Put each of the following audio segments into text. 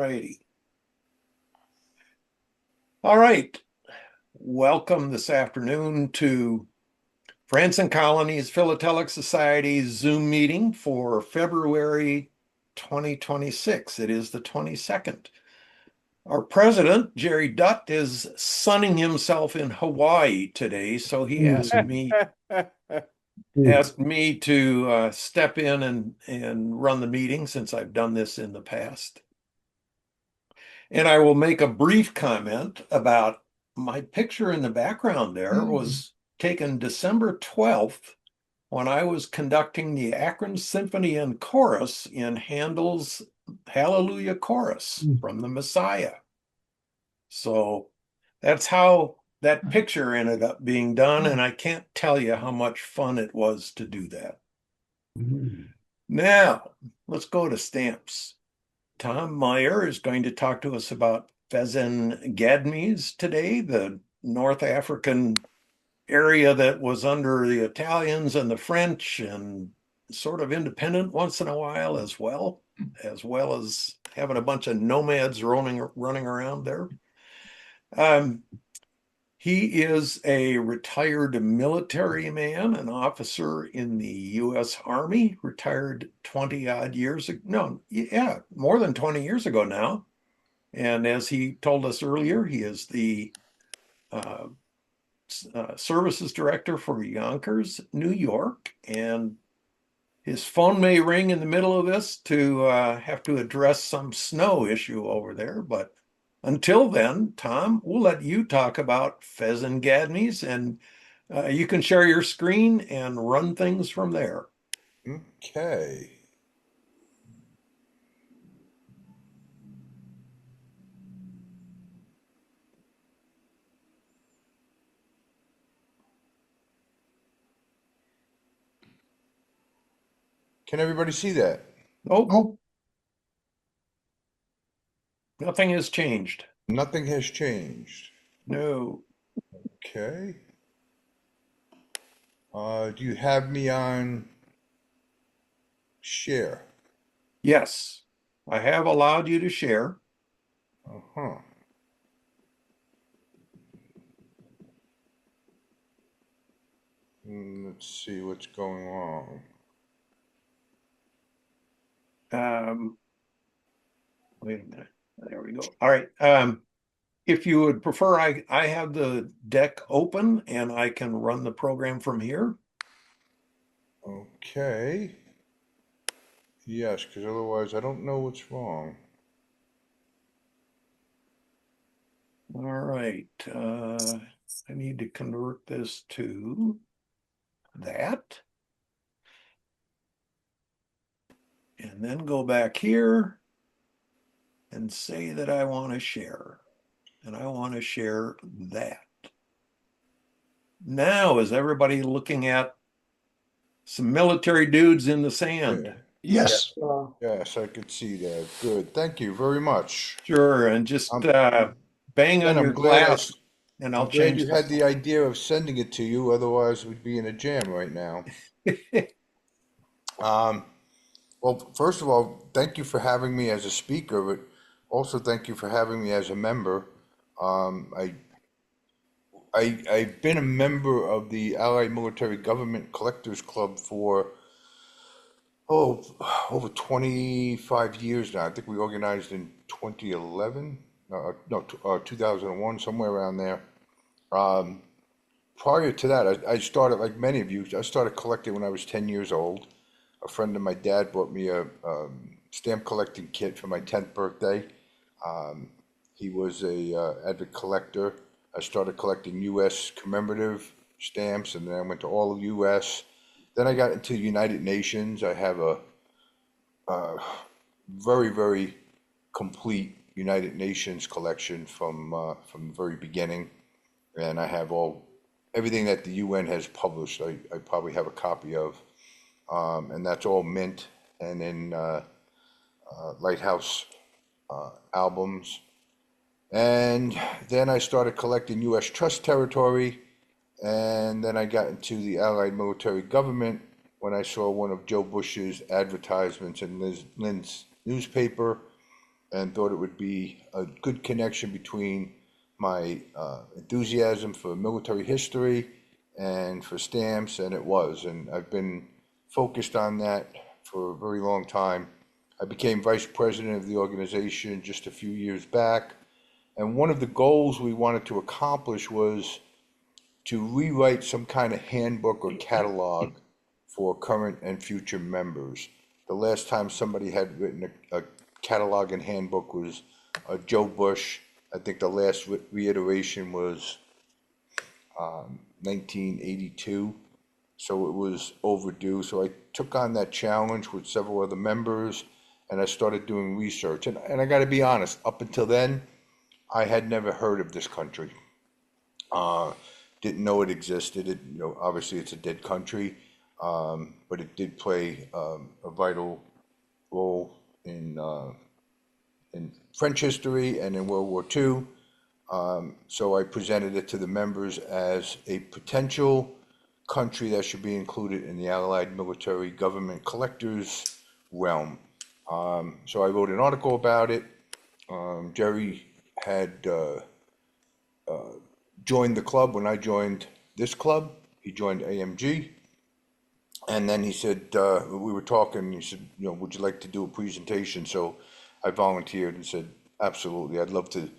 righty. All right. Welcome this afternoon to France and Colonies Philatelic Society's Zoom meeting for February 2026. It is the 22nd. Our president, Jerry Dutt, is sunning himself in Hawaii today, so he asked me to step in and run the meeting since I've done this in the past. And I will make a brief comment about my picture in the background there was taken December 12th when I was conducting the Akron Symphony and Chorus in Handel's Hallelujah Chorus from the Messiah. So that's how that picture ended up being done, and I can't tell you how much fun it was to do that. Now, let's go to stamps. Tom Meier is going to talk to us about Fezzan Ghadames today, the North African area that was under the Italians and the French and sort of independent once in a while as well as having a bunch of nomads running around there. He is a retired military man, an officer in the U.S. Army, retired 20 odd years ago. No, yeah, more than 20 years ago now. And as he told us earlier, he is the services director for Yonkers, New York. And his phone may ring in the middle of this to have to address some snow issue over there, but until then, Tom, we'll let you talk about Fezzan Ghadames, and you can share your screen and run things from there. Okay. Can everybody see that? Oh, nothing has changed. Nothing has changed. No. Okay. Do you have me on share? Yes, I have allowed you to share. Uh-huh. Let's see what's going on. Wait a minute. There we go. All right. If you would prefer, I have the deck open and I can run the program from here. Okay. Yes, because otherwise I don't know what's wrong. All right. I need to convert this to that. And then go back here and say that I want to share. And I want to share that. Now, is everybody looking at some military dudes in the sand? Yeah. Yes. Yes, I could see that. Good. Thank you very much. Sure. And just I'm, bang on and your I'm glad glass and I'll I'm glad change you had the idea of sending it to you. Otherwise, we'd be in a jam right now. Um, well, first of all, thank you for having me as a speaker, but also thank you for having me as a member. Um, I, I've been a member of the Allied Military Government Collectors Club for, oh, over 25 years now. I think we organized in 2011, no, 2001, somewhere around there. Um, Prior to that, I started, like many of you, I started collecting when I was 10 years old. A friend of my dad bought me a stamp collecting kit for my 10th birthday. Um, he was a avid collector. I started collecting U.S. commemorative stamps, and then I went to all of U.S. Then I got into United Nations. I have a very, very complete United Nations collection from the very beginning, and I have everything that the UN has published. I probably have a copy of, and that's all mint and in Lighthouse albums. And then I started collecting U.S. Trust territory, and then I got into the Allied military government when I saw one of Joe Bush's advertisements in Lynn's newspaper, and thought it would be a good connection between my enthusiasm for military history and for stamps, and it was. And I've been focused on that for a very long time. I became vice president of the organization just a few years back, and one of the goals we wanted to accomplish was to rewrite some kind of handbook or catalog for current and future members. The last time somebody had written a catalog and handbook was Joe Bush. I think the last reiteration was 1982, so it was overdue. So I took on that challenge with several other members, and I started doing research. And I got to be honest, up until then, I had never heard of this country. Uh, didn't know it existed. Obviously it's a dead country, but it did play a vital role in French history and in World War II. So I presented it to the members as a potential country that should be included in the Allied military government collectors realm. So I wrote an article about it. Jerry had joined the club when I joined this club. He joined AMG. And then he said, we were talking, he said, would you like to do a presentation? So I volunteered and said, absolutely. I'd love to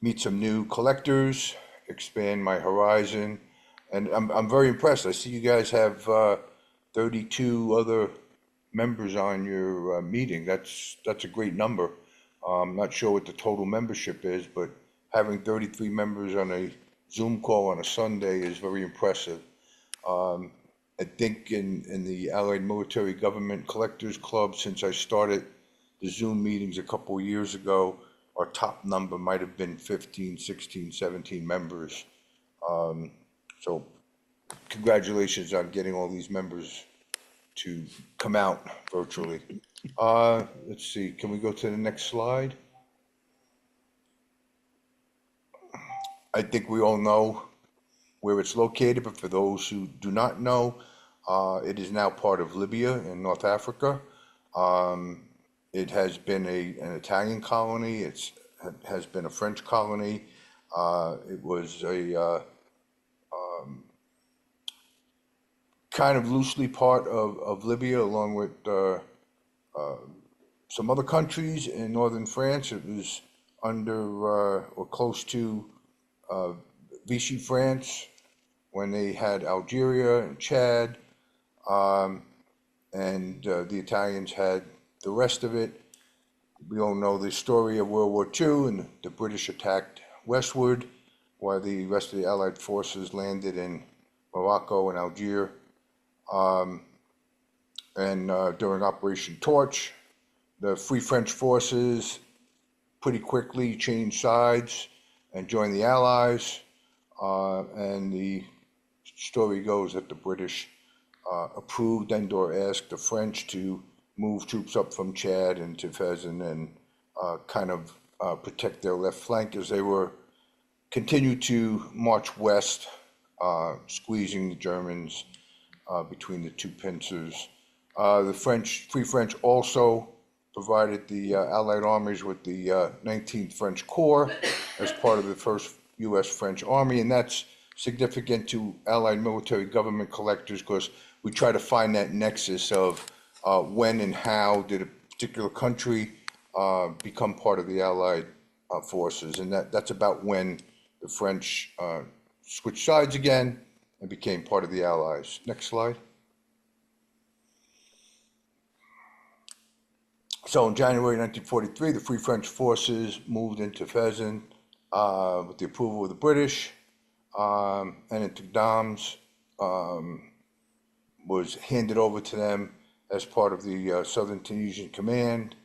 meet some new collectors, expand my horizon. And I'm very impressed. I see you guys have 32 other members on your meeting. That's a great number. I'm not sure what the total membership is, but having 33 members on a Zoom call on a Sunday is very impressive. I think in the Allied Military Government Collectors Club, since I started the Zoom meetings a couple of years ago, our top number might have been 15, 16, 17 members. So congratulations on getting all these members to come out virtually. Let's see, can we go to the next slide? I think we all know where it's located, but for those who do not know, it is now part of Libya in North Africa. It has been an Italian colony. It has been a French colony. It was a kind of loosely part of Libya, along with some other countries in northern France. It was under or close to Vichy France when they had Algeria and Chad, and the Italians had the rest of it. We all know the story of World War II, and the British attacked westward while the rest of the Allied forces landed in Morocco and Algiers. And during Operation Torch, the Free French forces pretty quickly changed sides and joined the Allies. And the story goes that the British approved and/or asked the French to move troops up from Chad into Fezzan and kind of protect their left flank as they were continued to march west, squeezing the Germans between the two pincers. The Free French also provided the Allied armies with the 19th French Corps as part of the first U.S.-French Army, and that's significant to Allied military government collectors because we try to find that nexus of when and how did a particular country become part of the Allied forces, and that's about when the French switched sides again and became part of the Allies. Next slide. So in January 1943, the Free French forces moved into Fezzan with the approval of the British, and into Ghadames was handed over to them as part of the Southern Tunisian Command.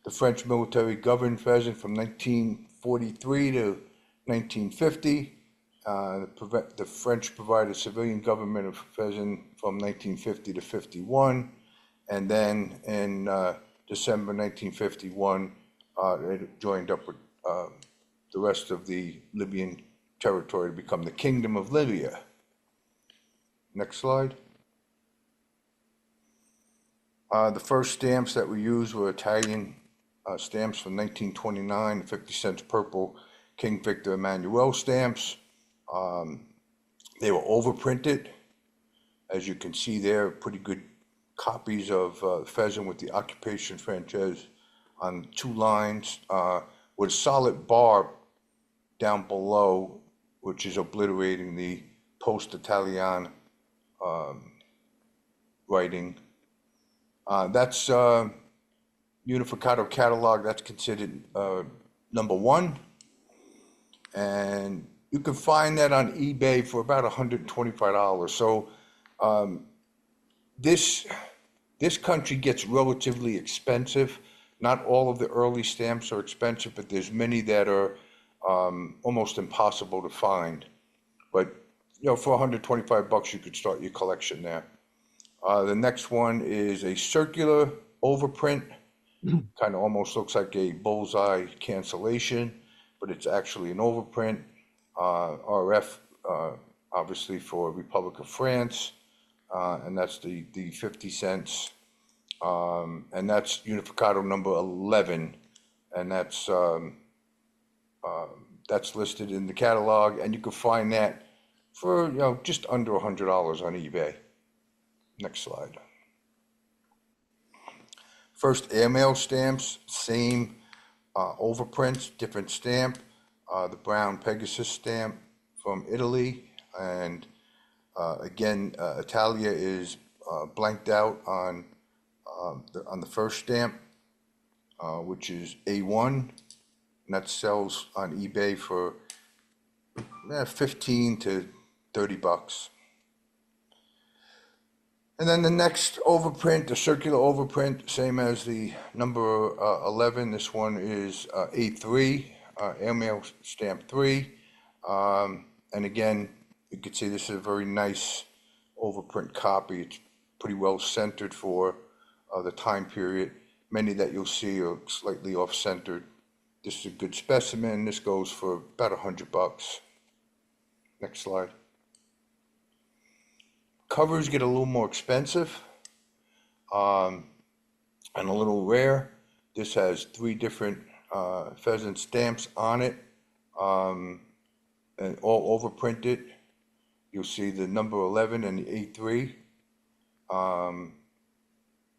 The French military governed Fezzan from 1943 to 1950. The French provided civilian government of Fezzan from 1950 to 51, and then in December 1951, it joined up with the rest of the Libyan territory to become the Kingdom of Libya. Next slide. The first stamps that we used were Italian stamps from 1929, 50 cents purple King Victor Emmanuel stamps. They were overprinted. As you can see there, pretty good copies of Fezzan with the occupation franchise on 2 lines, with a solid bar down below, which is obliterating the post-Italian writing. That's Unificato catalog. That's considered #1, and you can find that on eBay for about $125. So this country gets relatively expensive. Not all of the early stamps are expensive, but there's many that are almost impossible to find. But for $125, you could start your collection there. The next one is a circular overprint. Kind of almost looks like a bullseye cancellation, but it's actually an overprint. RF, obviously for Republic of France, and that's the 50 cents. And that's Unificato number 11, and that's listed in the catalog, and you can find that for just under $100 on eBay. Next slide. First airmail stamps, same overprints, different stamp. The brown Pegasus stamp from Italy, and again, Italia is blanked out on the first stamp, which is A1, and that sells on eBay for 15 to $30. And then the next overprint, the circular overprint, same as the number 11. This one is A3, airmail stamp 3. And again, you can see this is a very nice overprint copy. It's pretty well centered for the time period. Many that you'll see are slightly off-centered. This is a good specimen. This goes for about $100. Next slide. Covers get a little more expensive and a little rare. This has 3 different Fezzan stamps on it, and all overprinted. You'll see the number 11 and the A3.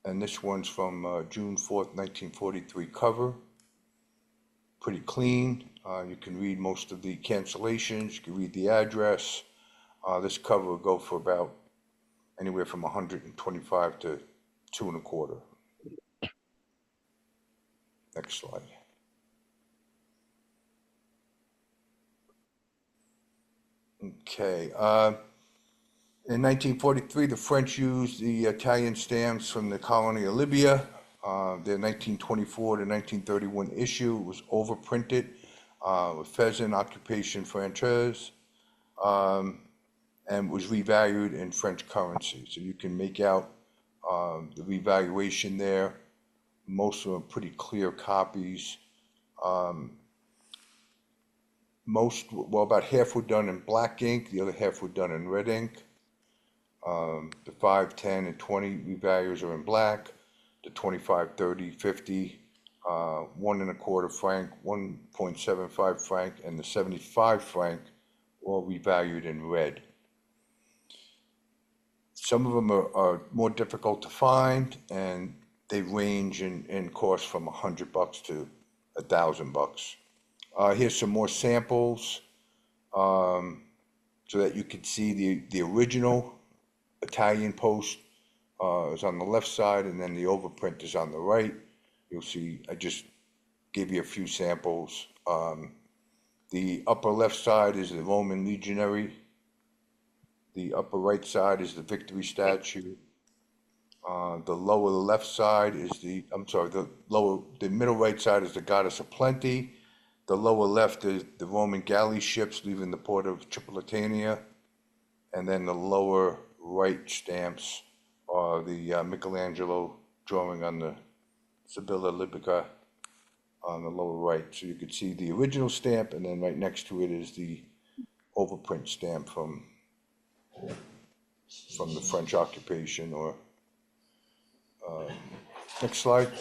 And this one's from June 4th, 1943 cover. Pretty clean. You can read most of the cancellations. You can read the address. This cover will go for about anywhere from 125 to 2 1/4. Next slide. Okay. In 1943, the French used the Italian stamps from the colony of Libya. Their 1924 to 1931 issue was overprinted with Fezzan occupation franchise, and was revalued in French currency. So you can make out the revaluation there. Most of them are pretty clear copies. About half were done in black ink, the other half were done in red ink. The 5, 10, and 20 revalues are in black. The 25, 30, 50, 1 1/4 franc, 1.75 franc, and the 75 franc all revalued in red. Some of them are more difficult to find, and they range in cost from $100 to $1,000. Here's some more samples, so that you can see the original Italian post is on the left side, and then the overprint is on the right. You'll see I just gave you a few samples. The upper left side is the Roman legionary. The upper right side is the victory statue. The lower left side is the middle right side is the goddess of plenty. The lower left is the Roman galley ships leaving the port of Tripolitania. And then the lower right stamps are the Michelangelo drawing on the Sibylla Libica on the lower right. So you can see the original stamp, and then right next to it is the overprint stamp from the French occupation. Or next slide.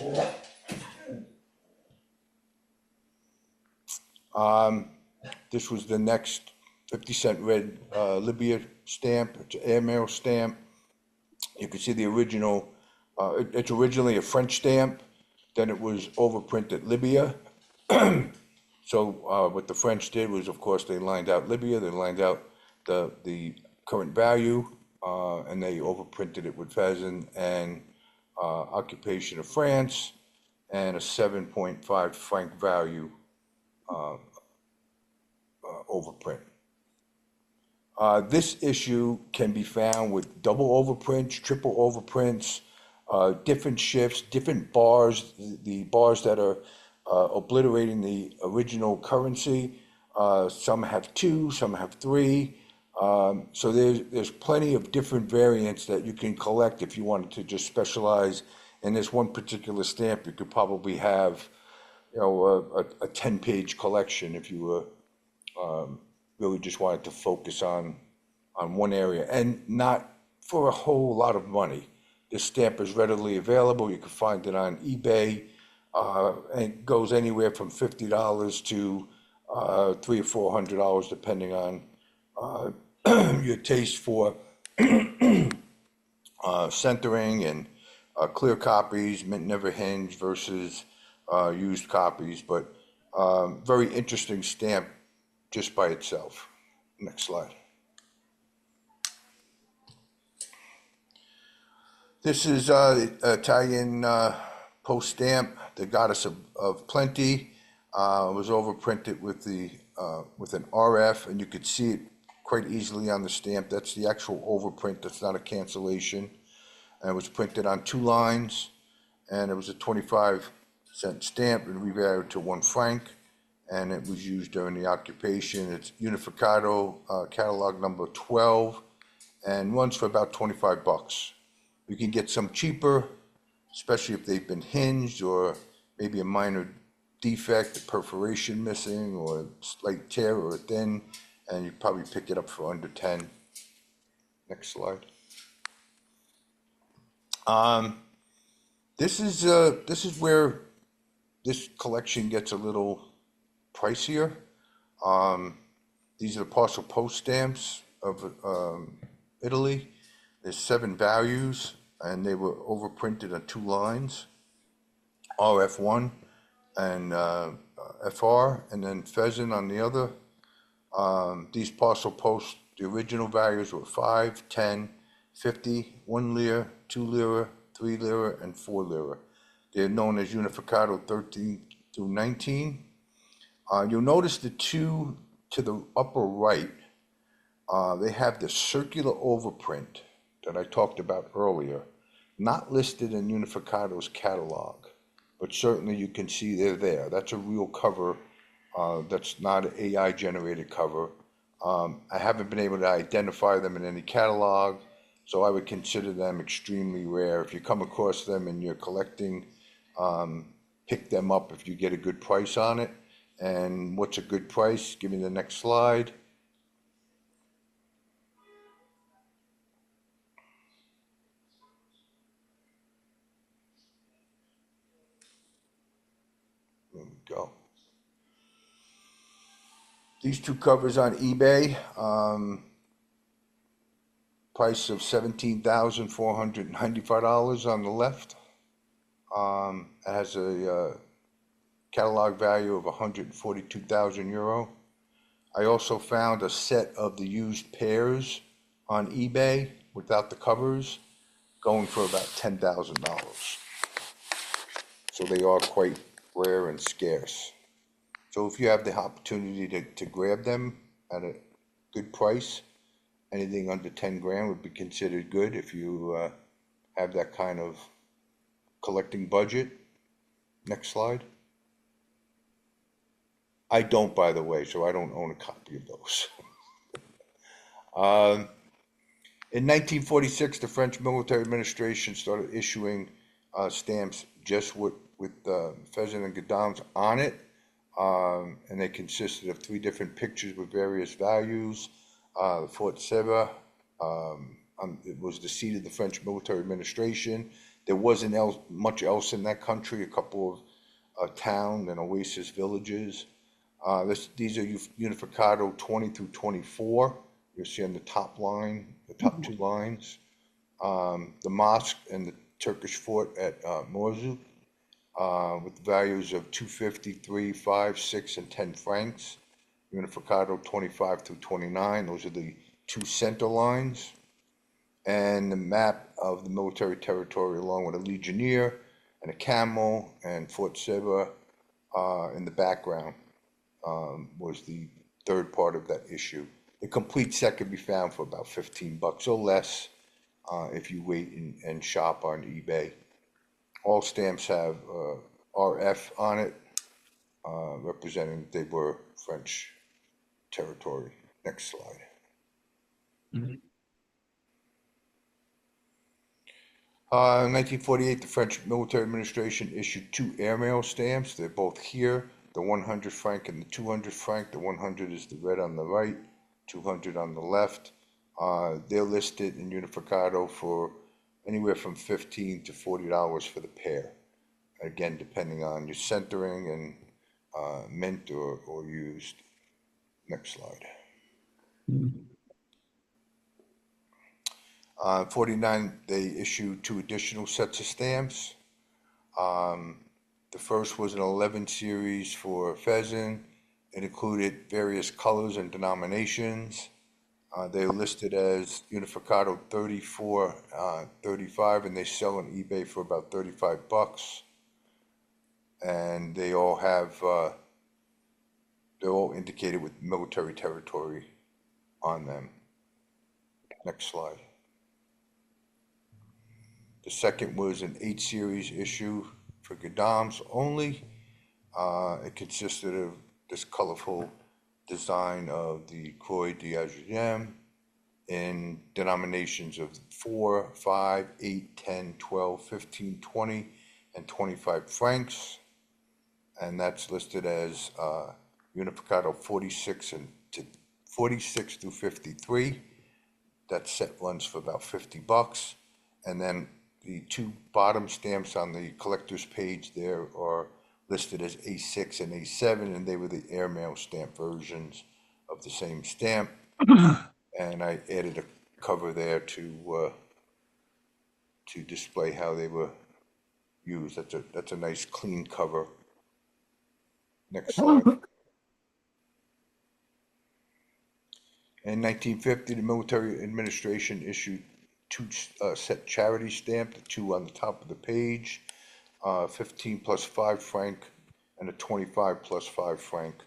This was the next 50-cent red Libya stamp. It's an airmail stamp. You can see the original. It's originally a French stamp. Then it was overprinted Libya. So what the French did was, of course, they lined out Libya. They lined out the current value, and they overprinted it with Fezzan and occupation of France and a 7.5 franc value overprint. This issue can be found with double overprints, triple overprints, different shifts, different bars, the bars that are obliterating the original currency. Some have two, some have three. So there's plenty of different variants that you can collect if you wanted to just specialize in this one particular stamp. You could probably have, a 10-page collection if you were really just wanted to focus on one area and not for a whole lot of money. This stamp is readily available. You can find it on eBay, and it goes anywhere from $50 to $300 or $400, depending on your taste for centering and clear copies, mint never hinge versus used copies. But very interesting stamp just by itself. Next slide. This is Italian post stamp, the Goddess of Plenty. Was overprinted with an RF, and you could see it quite easily on the stamp. That's the actual overprint. That's not a cancellation. And it was printed on 2 lines, and it was a 25-cent stamp and revalued to 1 franc. And it was used during the occupation. It's Unificado catalog number 12 and runs for about 25 bucks. You can get some cheaper, especially if they've been hinged or maybe a minor defect, a perforation missing or a slight tear or a thin, and you probably pick it up for under 10. Next slide. This is where this collection gets a little pricier. These are the parcel post stamps of Italy. There's 7 values, and they were overprinted on 2 lines, RF1 and FR, and then Fezzan on the other. These parcel posts, the original values were 5, 10, 50, 1 lira, 2 lira, 3 lira, and 4 lira. They're known as Unificado 13 through 19. You'll notice the 2 to the upper right, they have the circular overprint that I talked about earlier, not listed in Unificado's catalog, but certainly you can see they're there. That's a real cover. That's not an AI generated cover. I haven't been able to identify them in any catalog, so I would consider them extremely rare. If you come across them and you're collecting, pick them up if you get a good price on it. And what's a good price? Give me the next slide. There we go. These 2 covers on eBay, price of $17,495 on the left. It has a catalog value of 142,000 euro. I also found a set of the used pairs on eBay without the covers going for about $10,000. So they are quite rare and scarce. So if you have the opportunity to grab them at a good price, anything under 10 grand would be considered good if you have that kind of collecting budget. Next slide. I don't, by the way, so I don't own a copy of those. In 1946, the French military administration started issuing stamps just with Fezzan and Ghadames on it, and they consisted of 3 different pictures with various values. Fort Seba, it was the seat of the French military administration. There wasn't much else in that country, a couple of towns and oasis villages. These are Unificado 20 through 24. You'll see on the top line, the top two lines. The mosque and the Turkish fort at Mosul, with values of 250, 3, 5, 6, and 10 francs. Unificado 25 through 29. Those are the two center lines. And the map of the military territory along with a legionnaire and a camel and Fort Seba in the background was the third part of that issue. The complete set can be found for about $15 or less if you wait and shop on eBay. All stamps have RF on it, representing they were French territory. Next slide. Mhm. In 1948, the French military administration issued two airmail stamps. They're both here, the 100 franc and the 200 franc. The 100 is the red on the right, 200 on the left. They're listed in Unificado for anywhere from $15 to $40 for the pair. Again, depending on your centering and mint or used. Next slide. Mhm. 49, they issued two additional sets of stamps. The first was an 11 series for Fezzan. It included various colors and denominations. They're listed as Unificado 34, 35, and they sell on eBay for about $35. And they all have, they're all indicated with military territory on them. Next slide. The second was an 8 series issue for Ghadames only. It consisted of this colorful design of the Croix d'Ajuda in denominations of 4, 5, 8, 10, 12, 15, 20, and 25 francs. And that's listed as Unificado 46 through 53. That set runs for about $50. And then the two bottom stamps on the collector's page there are listed as A6 and A7, and they were the airmail stamp versions of the same stamp. And I added a cover there to display how they were used. That's a nice clean cover. Next slide. In 1950, the military administration issued two set charity stamp, the two on the top of the page, 15 plus 5 franc and a 25 plus 5 franc.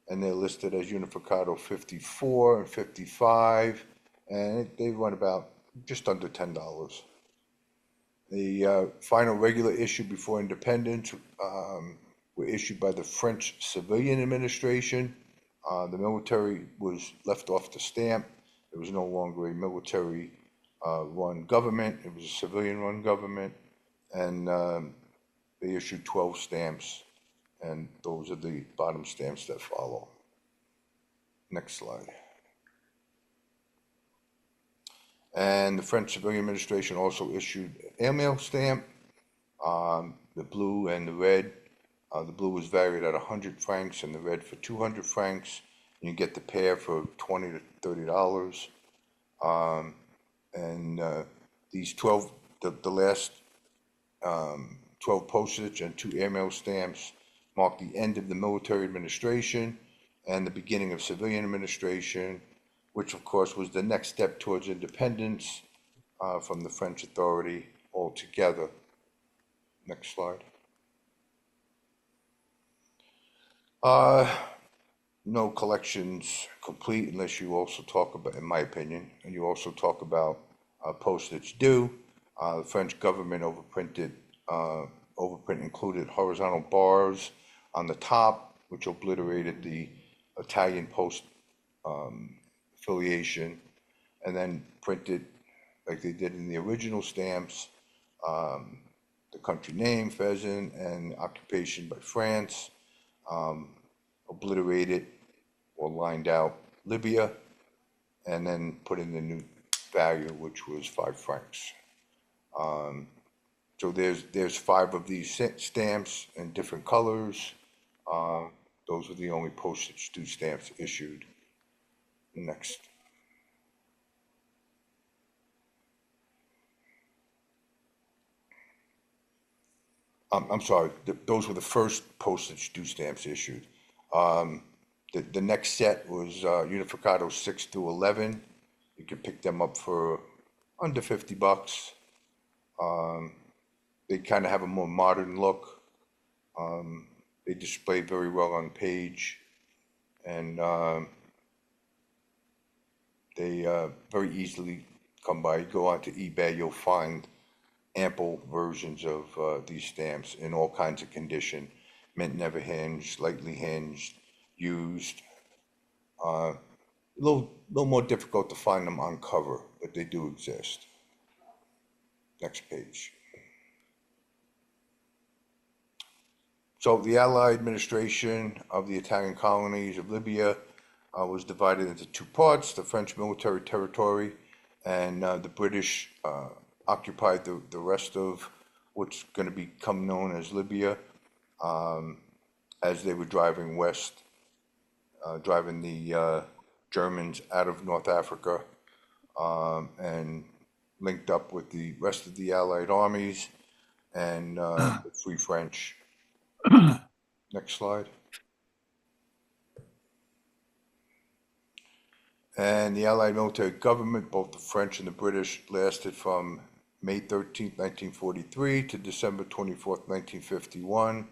And they're listed as Unificado 54 and 55, and they run about just under $10. The final regular issue before independence were issued by the French civilian administration. The military was left off the stamp. It was no longer a military run government. It was a civilian run government. And they issued 12 stamps. And those are the bottom stamps that follow. Next slide. And the French civilian administration also issued airmail stamp, the blue and the red. The blue was valued at 100 francs and the red for 200 francs. You can get the pair for $20 to $30. And these 12, the last 12 postage and 2 airmail stamps mark the end of the military administration and the beginning of civilian administration, which of course was the next step towards independence from the French authority altogether. Next slide. No collections complete unless you also talk about, in my opinion, and you also talk about postage due. The French government overprint included horizontal bars on the top, which obliterated the Italian post affiliation, and then printed, like they did in the original stamps, the country name, Fezzan, and occupation by France, obliterated or lined out Libya, and then put in the new value, which was 5 francs. So there's 5 of these stamps in different colors. Those were the only postage due stamps issued. Next. I'm sorry, those were the first postage due stamps issued. Um, the next set was Unificados 6 through 11. You can pick them up for under $50. They kind of have a more modern look. They display very well on page, and they very easily come by. You go onto eBay, you'll find ample versions of these stamps in all kinds of condition, mint never hinged, lightly hinged, used. A little more difficult to find them on cover, but they do exist. Next page. So the Allied administration of the Italian colonies of Libya was divided into two parts: the French military territory, and the British occupied the rest of what's going to become known as Libya, as they were driving west, driving the Germans out of North Africa, and linked up with the rest of the Allied armies and the Free French. Next slide. And the Allied military government, both the French and the British, lasted from May 13th, 1943 to December 24th, 1951.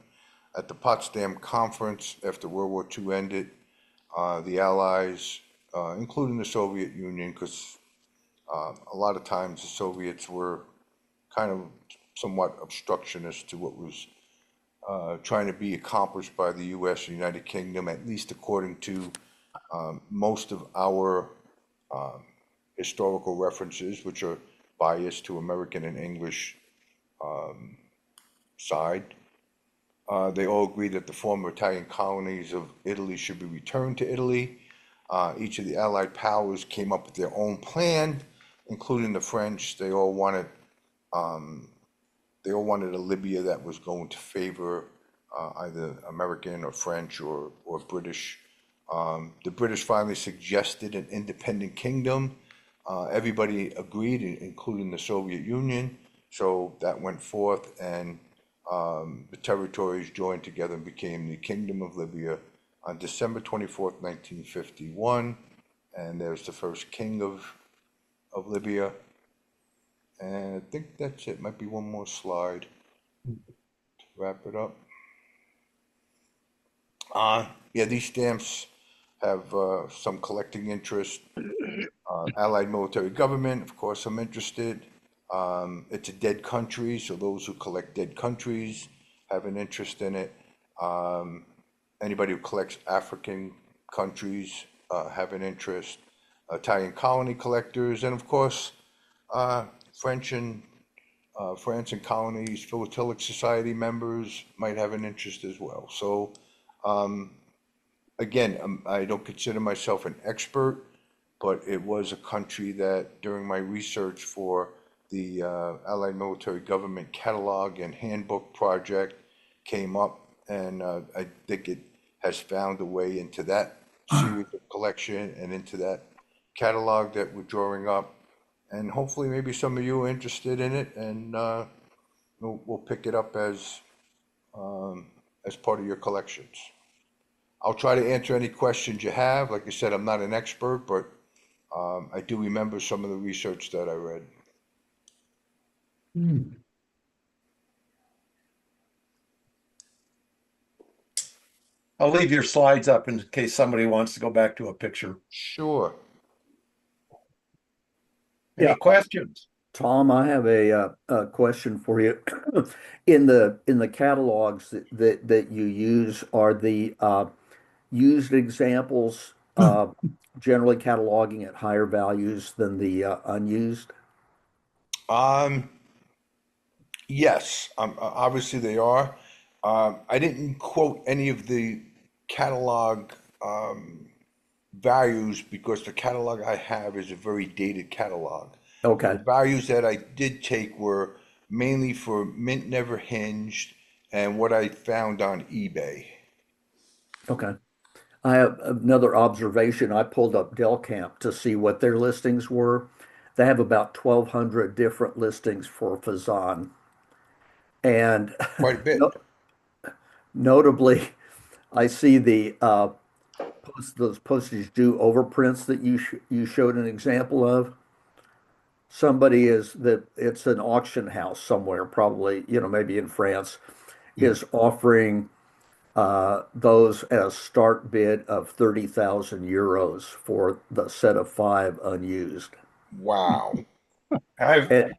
At the Potsdam Conference, after World War II ended, the Allies, including the Soviet Union, because a lot of times the Soviets were kind of somewhat obstructionist to what was trying to be accomplished by the U.S. and United Kingdom, at least according to most of our historical references, which are biased to American and English side. They all agree that the former Italian colonies of Italy should be returned to Italy. Each of the Allied powers came up with their own plan, including the French. They all wanted a Libya that was going to favor either American or French or British. The British finally suggested an independent kingdom. Everybody agreed, including the Soviet Union. So that went forth, and the territories joined together and became the Kingdom of Libya on December 24th, 1951. And there's the first king of Libya. And I think that's it. Might be one more slide to wrap it up. Yeah, these stamps have some collecting interest. Allied military government, of course, I'm interested. It's a dead country, so those who collect dead countries have an interest in it. Anybody who collects African countries have an interest. Italian colony collectors, and of course, French and France and colonies, philatelic society members might have an interest as well. So, again, I don't consider myself an expert, but it was a country that during my research for the Allied Military Government Catalog and Handbook Project came up, and I think it has found a way into that series of collection and into that catalog that we're drawing up. And hopefully maybe some of you are interested in it, and we'll pick it up as part of your collections. I'll try to answer any questions you have. Like I said, I'm not an expert, but I do remember some of the research that I read. I'll leave your slides up in case somebody wants to go back to a picture. Sure. Any Yeah, questions? Tom, I have a question for you. In the catalogs that you use, are the used examples generally cataloging at higher values than the unused? Um, yes, obviously they are. I didn't quote any of the catalog values because the catalog I have is a very dated catalog. The Okay. values that I did take were mainly for mint never hinged and what I found on eBay. Okay. I have another observation. I pulled up Delcamp to see what their listings were. They have about 1,200 different listings for Fezzan. And Quite a bit. no, notably, I see those postage due overprints that you showed an example of. Somebody is that it's an auction house somewhere, probably, maybe in France, Yeah. is offering those at a start bid of 30,000 euros for the set of five unused. Wow. I've And,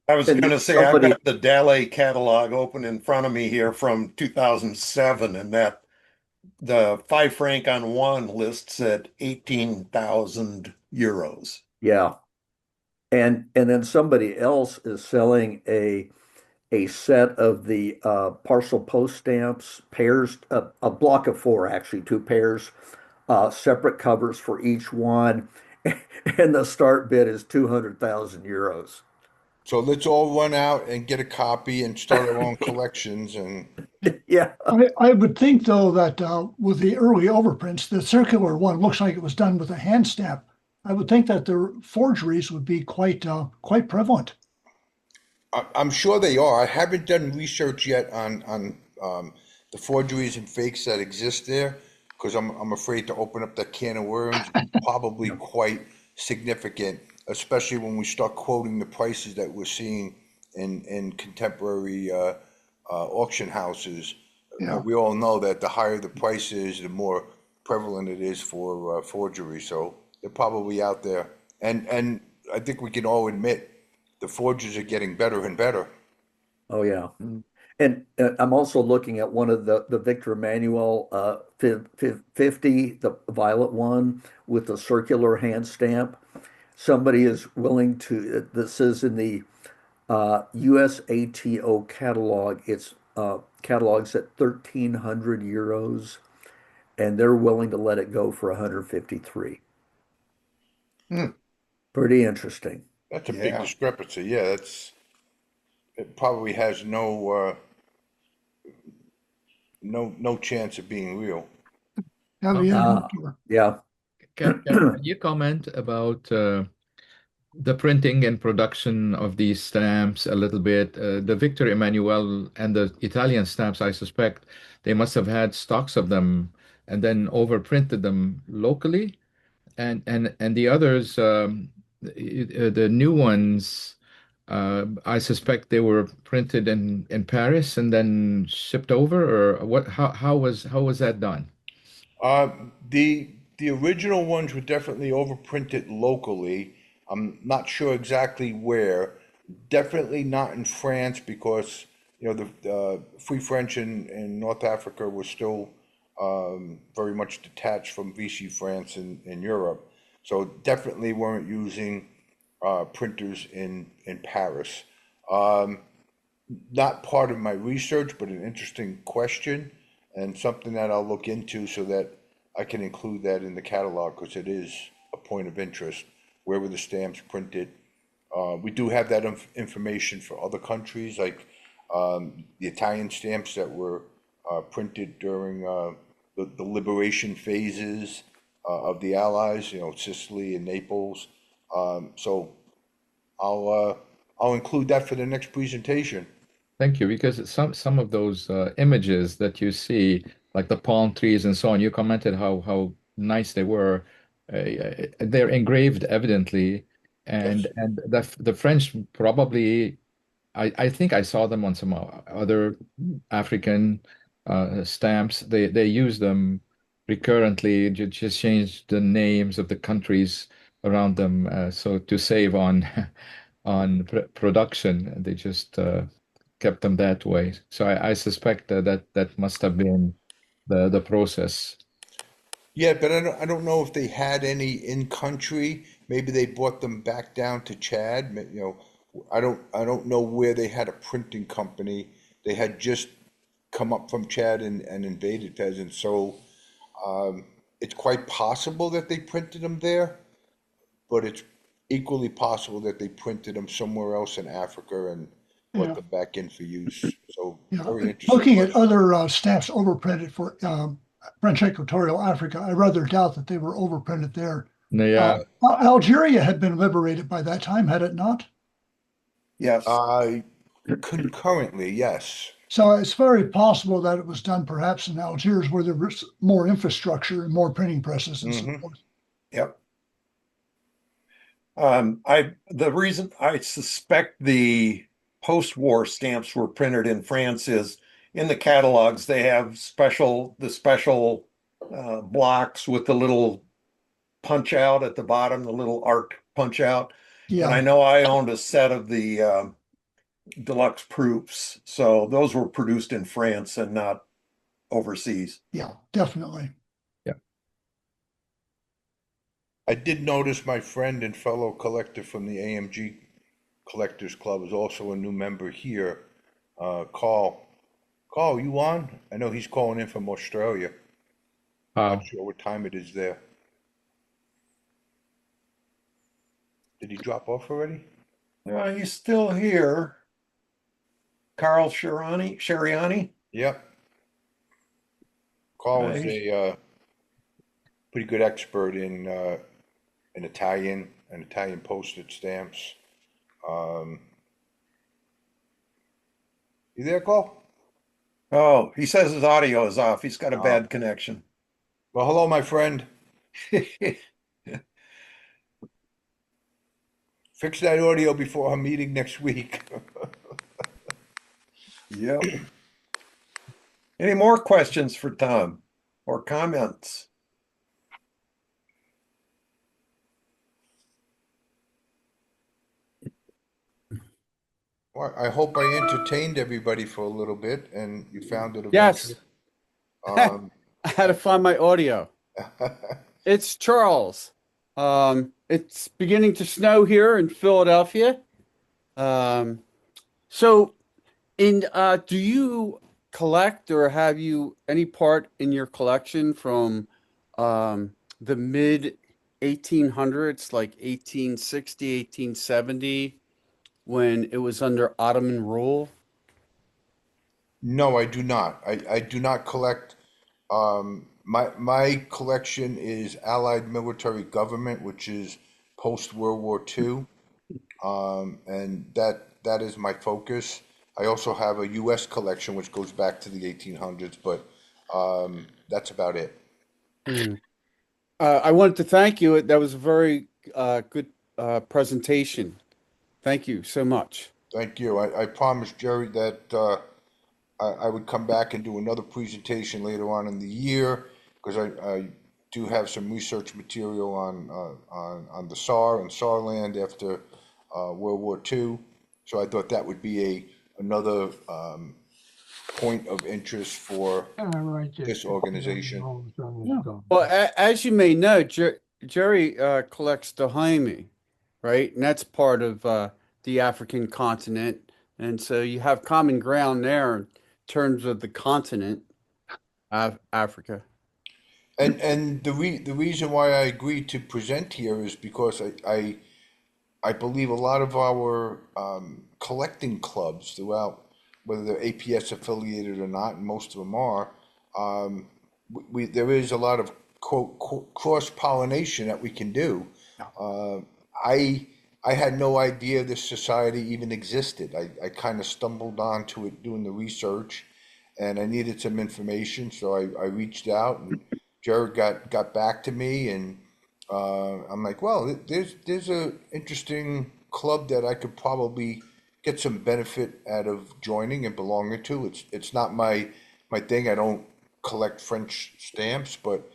I was and going then to say I've somebody, got the Dallé catalog open in front of me here from 2007, and that the 5 franc on one lists at 18,000 euros. yeah. And then somebody else is selling a set of the parcel post stamps, pairs, a block of four, actually, two pairs, separate covers for each one. And the start bid is 200,000 euros. So let's all run out and get a copy and start our own collections and Yeah. I would think though that with the early overprints, the circular one looks like it was done with a hand stamp. I would think that the forgeries would be quite prevalent. I'm sure they are. I haven't done research yet on the forgeries and fakes that exist there because I'm afraid to open up that can of worms. Probably quite significant, especially when we start quoting the prices that we're seeing in contemporary auction houses. Yeah. We all know that the higher the price is, the more prevalent it is for forgery. So they're probably out there, and I think we can all admit the forges are getting better and better. Oh, yeah. And I'm also looking at one of the Victor Emmanuel 50, the violet one with the circular hand stamp. Somebody is willing to, this is in the USATO catalog. It's catalogs at 1,300 euros, and they're willing to let it go for 153. Hmm. Pretty interesting. That's a big Yeah. discrepancy. Yeah, that's it probably has no chance of being real. Yeah, Oh, yeah, no Uh, kidding. yeah. can you comment about the printing and production of these stamps a little bit? The Victor Emmanuel and the Italian stamps, I suspect they must have had stocks of them and then overprinted them locally. And the others, the new ones, I suspect they were printed in Paris and then shipped over, or what? How was that done? Uh, the original ones were definitely overprinted locally. I'm not sure exactly where. Definitely not in France because the Free French in North Africa was still very much detached from Vichy France in Europe. So definitely weren't using printers in Paris. Um, Not part of my research, but an interesting question and something that I'll look into so that I can include that in the catalog because it is a point of interest. Where were the stamps printed? We do have that information for other countries, like the Italian stamps that were printed during the liberation phases of the Allies, Sicily and Naples. So I'll include that for the next presentation. Thank you, because some of those images that you see, like the palm trees and so on, you commented how nice they were. They're engraved evidently, Yes. and the French probably, I think I saw them on some other African stamps. They use them recurrently, just change the names of the countries around them, so to save on on production, they just kept them that way. So I suspect that must have been the process. Yeah, but I don't know if they had any in country. Maybe they brought them back down to Chad. I don't know where they had a printing company. They had just come up from Chad and invaded Fezzan. So it's quite possible that they printed them there, but it's equally possible that they printed them somewhere else in Africa brought Yeah. them back in for use. So Yeah, very interesting looking at question. other stamps overprinted for French Equatorial Africa, I rather doubt that they were overprinted there. Yeah. Algeria had been liberated by that time, had it not? Yes. Concurrently, yes. So it's very possible that it was done perhaps in Algiers where there was more infrastructure and more printing presses and so Hmm. forth. Yep. The reason I suspect the post-war stamps were printed in France is in the catalogs they have the special blocks with the little punch out at the bottom, the little arc punch out. And I Yeah, know I owned a set of the deluxe proofs, so those were produced in France and not overseas. yeah, definitely. Yeah. I did notice my friend and fellow collector from the AMG Collectors Club is also a new member here. Carl. Carl, you on? I know he's calling in from Australia. Not sure what time it is there. Did he drop off already? He's still here. Carl Shariani. Yep. Carl is He's a pretty good expert in Italian and Italian postage stamps. Um, you there, Carl? Oh, he says his audio is off. He's got a Uh, bad connection. well, hello, my friend. Fix that audio before our meeting next week. Yep. Any more questions for Tom or comments? Well, I hope I entertained everybody for a little bit and you found it of Yes, interest. I Um, had to find my audio. It's Charles. It's beginning to snow here in Philadelphia. Um, so do you collect or have you any part in your collection from the mid 1800s, like 1860, 1870, when it was under Ottoman rule? no, I do not. I do not collect. My collection is Allied military government, which is post World War II, and that is my focus. I also have a U.S. collection, which goes back to the 1800s, but that's about it. Hmm. I wanted to thank you. That was a very good presentation. Thank you so much. Thank you. I promised Jerry that I would come back and do another presentation later on in the year because I do have some research material on the SAR and SAR land after World War II. So I thought that would be another point of interest for this organization. Yeah. Well, as you may know, Jerry collects Dohemy, right? And that's part of the African continent. And so you have common ground there in terms of the continent of Africa. And the reason why I agreed to present here is because I believe a lot of our collecting clubs throughout, whether they're APS affiliated or not, and most of them are, there is a lot of cross pollination that we can do. Uh, I I had no idea this society even existed. I kind of stumbled onto it doing the research, and I needed some information, so I reached out, and Jared got back to me, and I'm like, well, there's a interesting club that I could probably get some benefit out of joining and belonging to. It's not my thing. I don't collect French stamps, but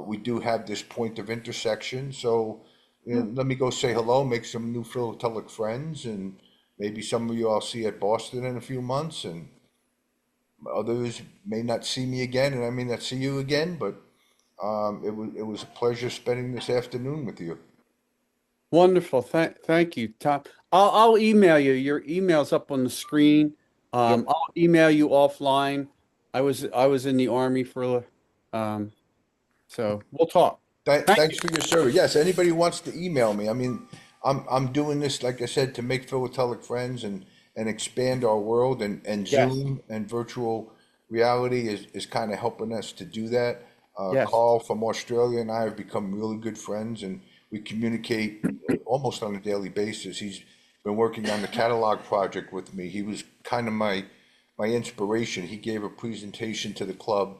we do have this point of intersection. So let me go say hello, make some new philatelic friends, and maybe some of you I'll see at Boston in a few months, and others may not see me again, and I may not see you again, but it was a pleasure spending this afternoon with you. Wonderful. Thank you, Tom. I'll email you. Your email's up on the screen. Yep. I'll email you offline. I was in the Army so we'll talk. Thank Thanks you. for your service. Yes, anybody who wants to email me. I mean, I'm doing this, like I said, to make philatelic friends and and expand our world, and Yes. Zoom and virtual reality is kind of helping us to do that. Yes. Carl from Australia and I have become really good friends, and we communicate almost on a daily basis. He's been working on the catalog project with me. He was kind of my inspiration. He gave a presentation to the club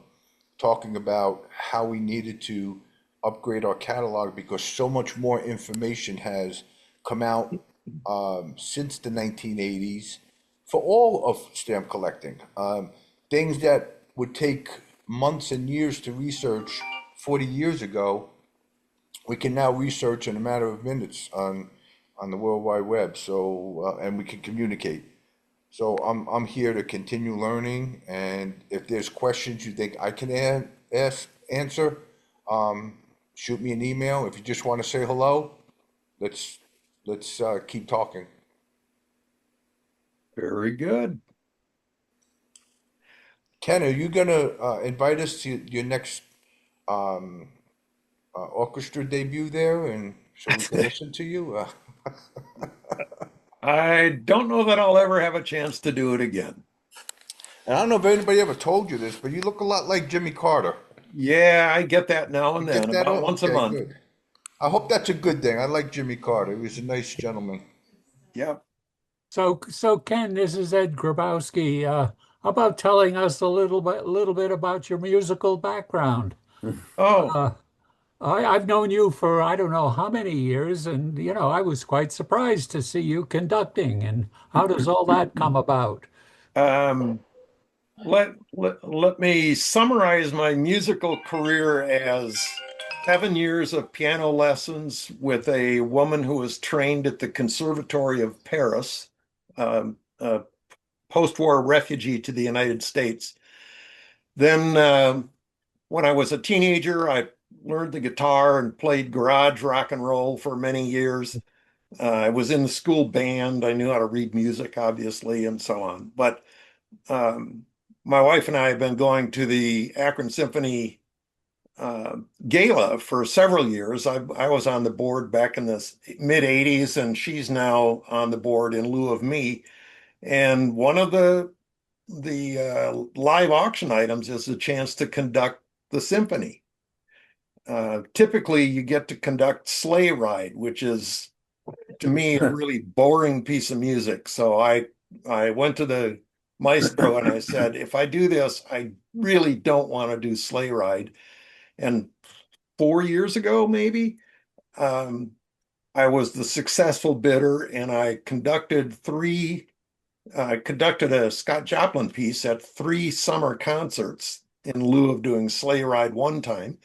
talking about how we needed to upgrade our catalog because so much more information has come out since the 1980s for all of stamp collecting. Things that would take months and years to research 40 years ago, we can now research in a matter of minutes on the World Wide Web. So and we can communicate. So I'm here to continue learning, and if there's questions you think I can answer, shoot me an email. If you just want to say hello, let's keep talking. Very good. Ken, are you gonna invite us to your next orchestra debut there, and so we can listen to you? I don't know that I'll ever have a chance to do it again. And I don't know if anybody ever told you this, but you look a lot like Jimmy Carter. Yeah, I get that now and You get then, that? about once a Okay, month. good. I hope that's a good thing. I like Jimmy Carter. He was a nice gentleman. Yep. So Ken, this is Ed Grabowski. How about telling us a little bit about your musical background? Oh, Uh, I've known you for I don't know how many years, and I was quite surprised to see you conducting. And how does all that come about? um, let me summarize my musical career as 7 years of piano lessons with a woman who was trained at the Conservatory of Paris, a post-war refugee to the United States. Then, when I was a teenager, I learned the guitar and played garage rock and roll for many years. I was in the school band. I knew how to read music, obviously, and so on. But um, my wife and I have been going to the Akron Symphony gala for several years. I was on the board back in the mid 80s, and she's now on the board in lieu of me. And one of the live auction items is the chance to conduct the symphony. Typically, you get to conduct Sleigh Ride, which is, to me, a really boring piece of music. So I went to the maestro and I said, if I do this, I really don't want to do Sleigh Ride. And 4 years ago, maybe, um, I was the successful bidder, and I conducted a Scott Joplin piece at 3 summer concerts in lieu of doing Sleigh Ride one time.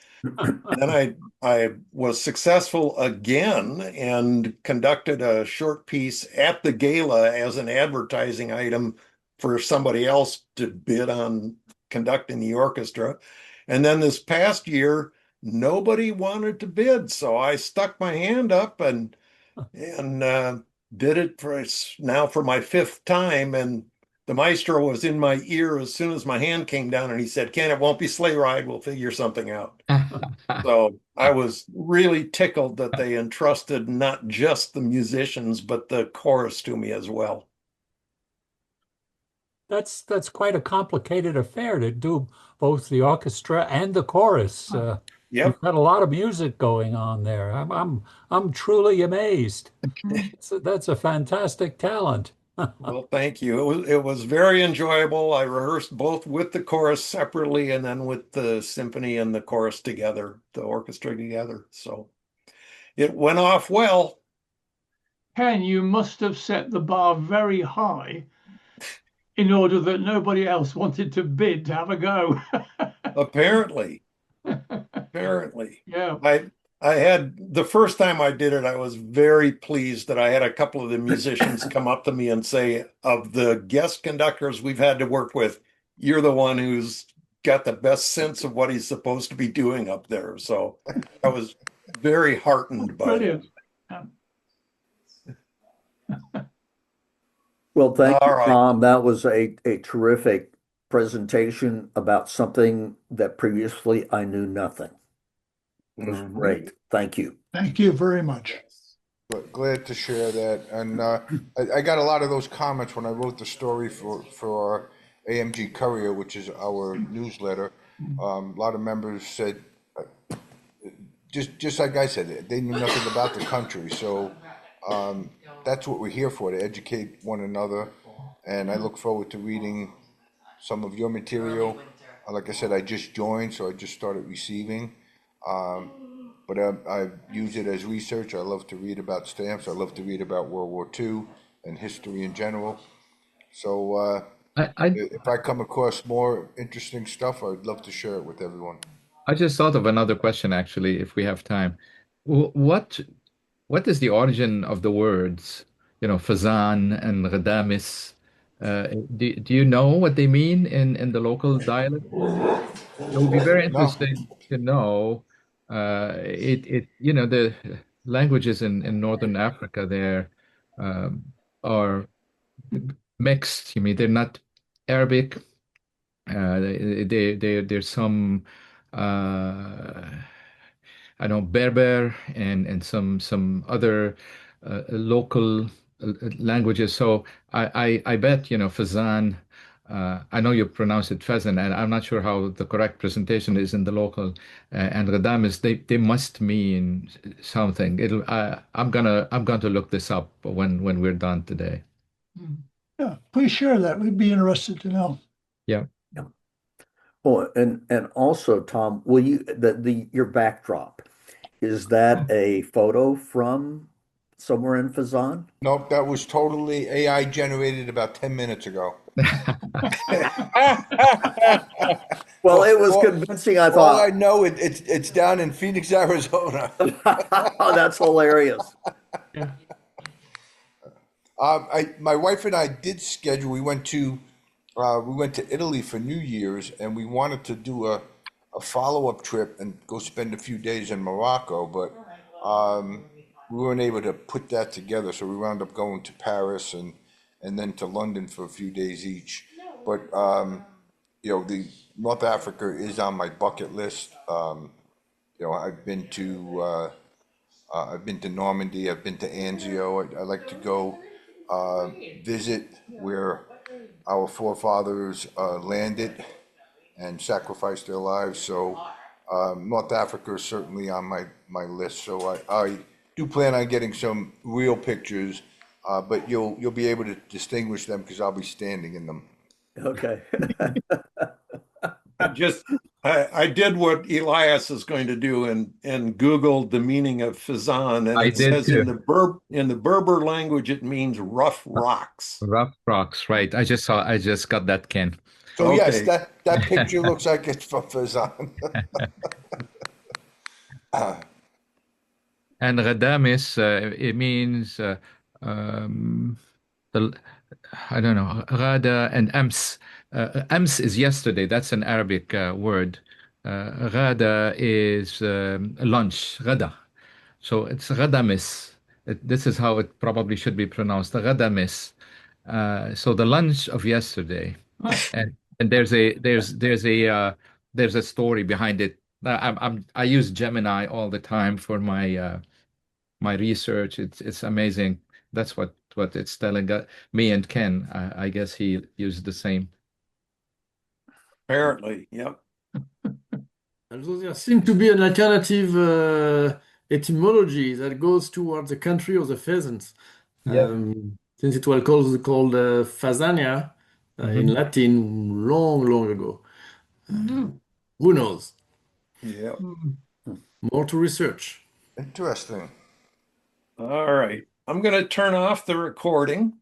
Then I was successful again and conducted a short piece at the gala as an advertising item for somebody else to bid on conducting the orchestra. And then this past year, nobody wanted to bid, so I stuck my hand up and did it for my 5th time. And the maestro was in my ear as soon as my hand came down, and he said, "Ken, it won't be Sleigh Ride. We'll figure something out." So I was really tickled that they entrusted not just the musicians, but the chorus to me as well. That's quite a complicated affair to do both the orchestra and the chorus. Yep. You've got a lot of music going on there. I'm truly amazed. That's a fantastic talent. Well, thank you. It was very enjoyable. I rehearsed both with the chorus separately and then with the symphony and the chorus together, the orchestra together. So it went off well. Ken, you must have set the bar very high in order that nobody else wanted to bid to have a go. Apparently. Apparently. Yeah. I had the first time I did it, I was very pleased that I had a couple of the musicians come up to me and say, of the guest conductors we've had to work with, you're the one who's got the best sense of what he's supposed to be doing up there. So I was very heartened by it. Brilliant. Well, thank All you, right. Tom. That was a terrific presentation about something that previously I knew nothing. It was great. Thank you. Thank you very much. glad to share that. And I got a lot of those comments when I wrote the story for our AMG Courier, which is our newsletter. A lot of members said, just like I said, they knew nothing about the country. So that's what we're here for, to educate one another. And I look forward to reading some of your material. Like I said, I just joined, so I just started receiving. But I use it as research. I love to read about stamps. I love to read about World War II and history in general. So I if I come across more interesting stuff, I'd love to share it with everyone. I just thought of another question actually, if we have time. What is the origin of the words, Fezzan and Ghadames? Do you know what they mean in the local dialect? It would be very No, interesting to know. The languages in Northern Africa there are mixed. I mean, they're not Arabic. There's some uh, I know Berber and some other local languages. So I bet Fezzan. I know you pronounce it pheasant, and I'm not sure how the correct presentation is in the local. And Ghadames, they must mean something. I'm going to look this up when we're done today. Yeah, please share that. We'd be interested to know. Yeah. Yeah. Oh, and also, Tom, will you your backdrop, is that a photo from somewhere in Fezzan? nope, that was totally AI generated about 10 minutes ago. Well, it was All, convincing, I all I thought. know, it's down in Phoenix, Arizona. Oh, that's hilarious. My wife and I did schedule. We went to Italy for New Year's, and we wanted to do a follow-up trip and go spend a few days in Morocco, but we weren't able to put that together. So we wound up going to Paris and then to London for a few days each. But the North Africa is on my bucket list. I've been to Normandy. I've been to Anzio. I like to go visit where our forefathers landed and sacrificed their lives. So North Africa is certainly on my list. So I do plan on getting some real pictures, but you'll be able to distinguish them because I'll be standing in them. Okay. I did what Elias is going to do and Googled the meaning of Fezzan, and I it did says in too. the Berber language it means rough rocks. Rough rocks, right? I just got that, Ken. So yes, Okay. that picture looks like it's from Fezzan. And Ghadames, it means um, the I don't know, Ghada and Ams. Ams is yesterday. That's an Arabic word. Ghada is lunch, Ghada. So it's Ghadames. This is how it probably should be pronounced, Ghadames. So the lunch of yesterday, and there's a story behind it. I use Gemini all the time for my research. It's amazing. That's what it's telling me and Ken. I guess he used the same. Apparently, yep. Also, there seems to be an alternative etymology that goes towards the country of the pheasants. Yeah. Since it was called Fazania in Latin long, long ago. Who knows? Yep. More to research. Interesting. All right. I'm going to turn off the recording.